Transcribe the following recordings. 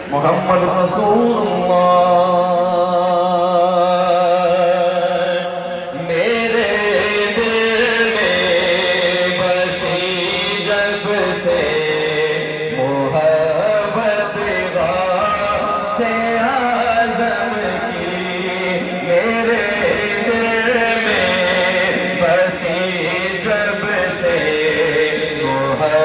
محمد رسول اللہ میرے دل میں بسی جب سے محبت سے اعظم کی میرے دل میں بسی جب سے محبت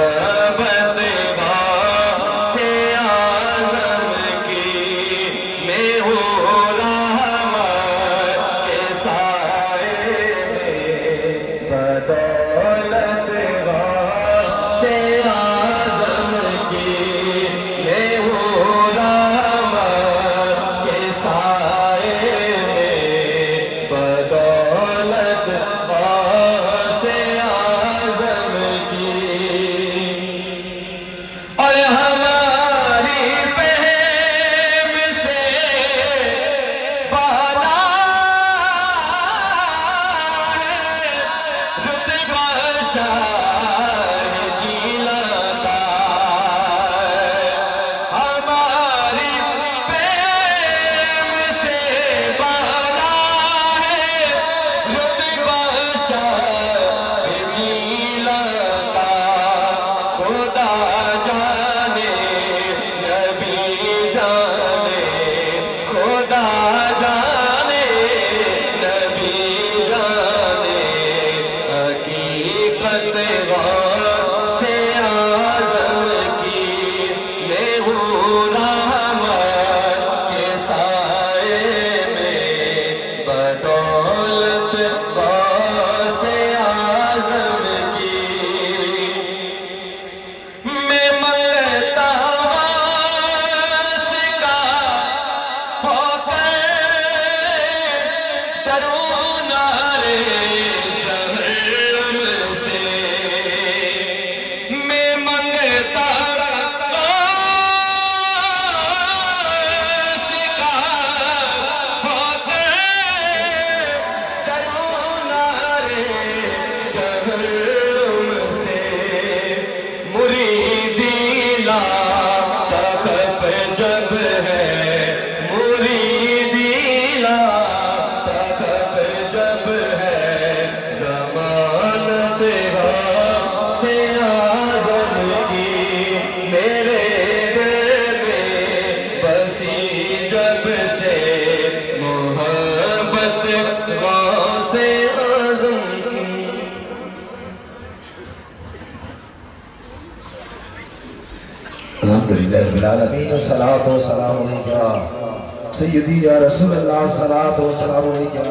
الحمدللہ رب العالمین الصلاۃ والسلام علیکہ سیدی یا رسول اللہ صلاۃ والسلام علیکہ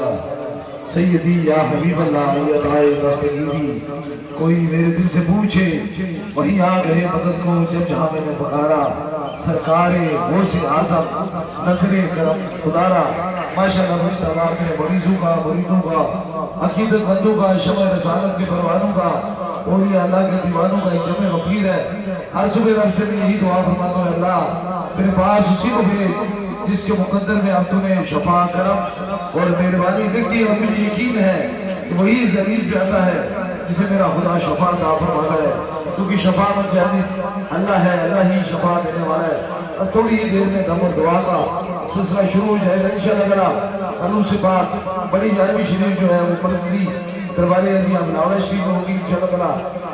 سیدی یا حبیب اللہ یا دائے دستگیری کوئی میرے دل سے پوچھے وہیں آ گئے مدد کو جب جہاں میں نے پکارا سرکار غوث اعظم نظر کرم خدارا ماشاءاللہ بڑی تعداد میں مریضوں کا مریدوں کا عقیدت مندوں کا شمع رسالت کے پروانوں کا اولیاء اللہ کے دیوانوں کا ایک جمع غفیر ہے ہر صبح رب سے میں یہی دعا فرماتا ہوں اللہ میرے پاس اسی کو بھیج جس کے مقدر میں اب تمہیں شفا کرم اور مہربانی لکھی اور مجھے یقین ہے کہ وہی زمین پہ آتا ہے جسے میرا خدا شفا عطا فرماتا ہے کیونکہ شفا مت جانی اللہ ہے اللہ ہی شفا دینے والا ہے اب تھوڑی ہی دیر میں دم اور دعا کا سلسلہ شروع ہو جائے گا انشاءاللہ تعالی قانون سے بات بڑی جانبی شریف جو ہے وہ مرکزی دربار عربیہ مناورہ شریف ہوگی انشاءاللہ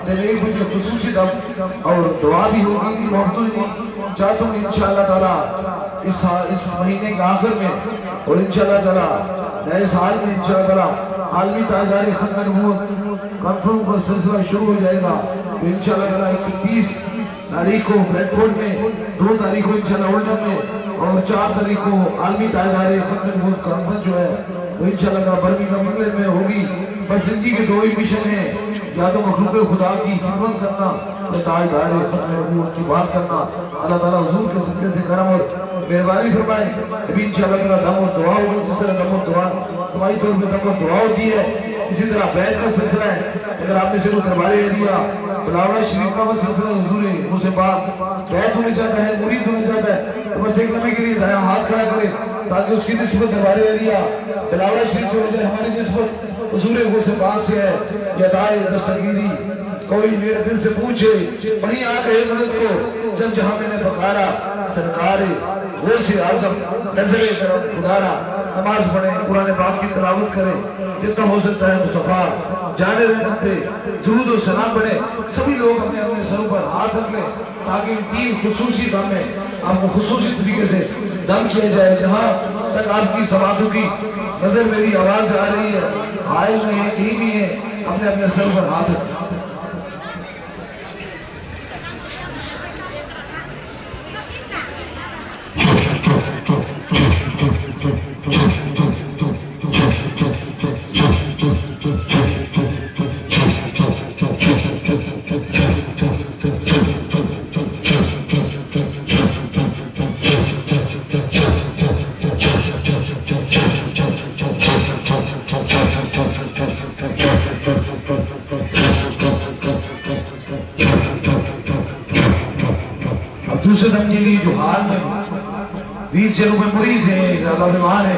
تعالی ایک بجے خصوصی دم اور دعا بھی ہوگی محبتوں دی چاہتا ہوں انشاءاللہ تعالی اس مہینے کے آخر میں اور انشاءاللہ تعالی نئے سال میں انشاءاللہ تعالی عالمی تاجداری ختم نبوت کانفرنس کا سلسلہ شروع ہو جائے گا تو انشاءاللہ تعالی 31 تاریخ کو بریڈ فورڈ میں 2 تاریخ کو انشاءاللہ اولڈم میں اور 4 तारीख को आलमी तायदारे खत्म नबूवत कॉन्फ्रेंस जो है वो इंशाअल्लाह बर्मिंघम इंग्लैंड में होगी। बस जिंदगी के 2 ही मिशन हैं, या तो मखलूक खुदा की खिदमत करना या तायदारे खत्म नबूवत की बात करना। अल्लाह ताला हुजूर के सदक़े से करम और मेहरबानी फरमाए। अभी इंशाअल्लाह ताला दम और दुआ होगी। जिस तरह दम और दुआ तुम्हारी तौर पे दम और दुआ होती है, इसी तरह बैत का सिलसिला है। अगर आपने से दरबार एरिया बिलावल शरीफ का बस सिलसिला हुजूर मुझसे बात बैत होने चाहता है, मुरीद होने चाहता है, तो बस एक लम्हे के लिए दाया हाथ खड़ा करे ताकि उसकी निस्बत दरबार एरिया बिलावल शरीफ से हो जाए। हमारी निस्बत हुजूर से बात से है। ये दाए दस्तगीरी कोई मेरे दिल से पूछे वहीं आ गए मदद को, जब जहां मैंने पकारा सरकार वो से आजम नजरे करम खुदारा। नमाज पढ़े, कुरान पाक की तिलावत करें, जितना हो सकता है मुस्तफा जाने रहमत पे दुरूद और सलाम पढ़े। सभी लोग अपने अपने सरों पर हाथ रख लें ताकि 3 खुसूसी दम में आपको खुसूसी तरीके से दम किया जाए। जहां तक आपकी समातों की नजर मेरी आवाज आ रही है, हाइज में है, कहीं भी है, अपने अपने सरों पर हाथ रखें। दूसरे दम के लिए जो हाल में वीर चेरों में मरीज है, ज्यादा बीमार है,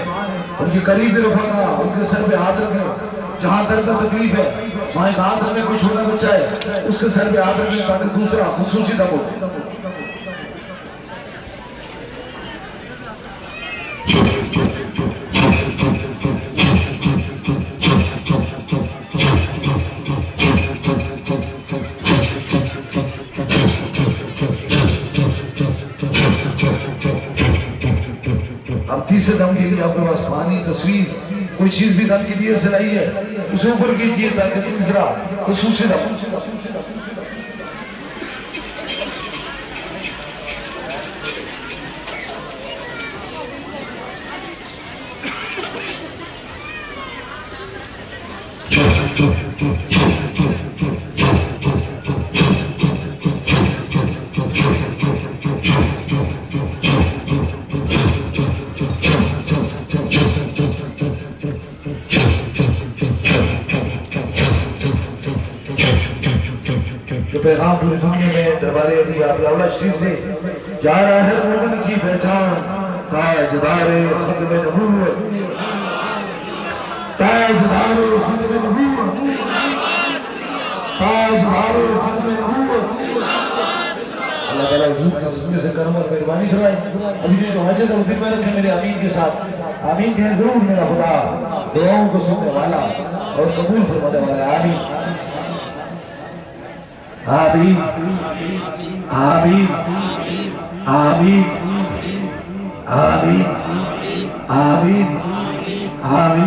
उनके करीब रखा, उनके सर पे हाथ रखें। जहां दर्द तकलीफ है वहां एक हाथ रखें। कोई छोटा बच्चा है उसके सर पे हाथ रखें ताकि दूसरा खुसूसी दम हो। अब तीसरे दम के लिए आपके पास पानी, तस्वीर, कोई चीज भी दम के लिए से लाई है उसे ऊपर कीजिए ताकि तीसरा खुसूसी दम। जो पैगाम पूरी दुनिया में दरबार एरिया बिलावल शरीफ से जा रहा है, मोमिन की पहचान ताजदारे खत्म नबूवत, ताजदारे खत्म नबूवत, ताजदारे खत्म नबूवत। अल्लाह ताला हुजूर के सदक़े से करम और मेहरबानी फरमाए। अभी जो हाजत है उसी में रखे मेरे आमीन के साथ। आमीन कहें जरूर मेरा खुदा दुआओं को सुनने वाला और कबूल फरमाने वाला है। आमीन आमीन आमीन आमीन आमीन आमीन आमीन।